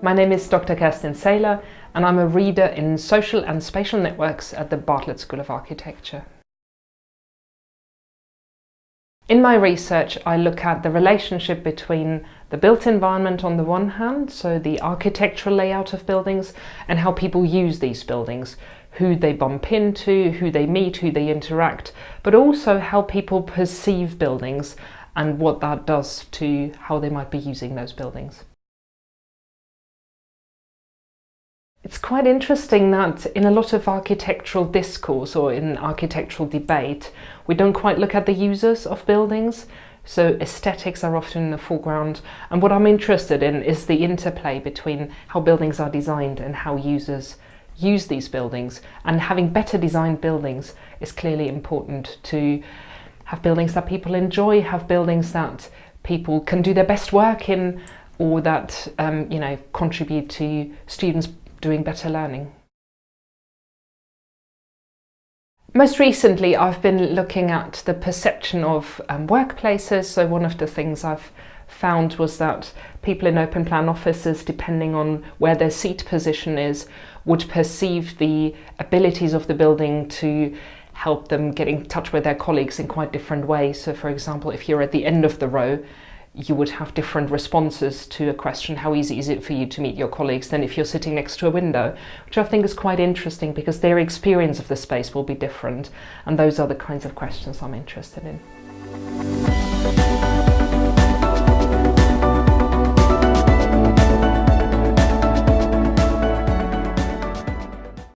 My name is Dr. Kerstin and I'm a reader in social and spatial networks at the Bartlett School of Architecture. In my research, I look at the relationship between the built environment on the one hand, so the architectural layout of buildings, and how people use these buildings, who they bump into, who they meet, who they interact, but also how people perceive buildings and what that does to how they might be using those buildings. It's quite interesting that in a lot of architectural discourse or in architectural debate, we don't quite look at the users of buildings. So aesthetics are often in the foreground. And what I'm interested in is the interplay between how buildings are designed and how users use these buildings. And having better designed buildings is clearly important to have buildings that people enjoy, have buildings that people can do their best work in, or that contribute to students doing better learning. Most recently, I've been looking at the perception of workplaces. So one of the things I've found was that people in open plan offices, depending on where their seat position is, would perceive the abilities of the building to help them get in touch with their colleagues in quite different ways. So for example, if you're at the end of the row, you would have different responses to a question, how easy is it for you to meet your colleagues, than if you're sitting next to a window, which I think is quite interesting because their experience of the space will be different, and those are the kinds of questions I'm interested in.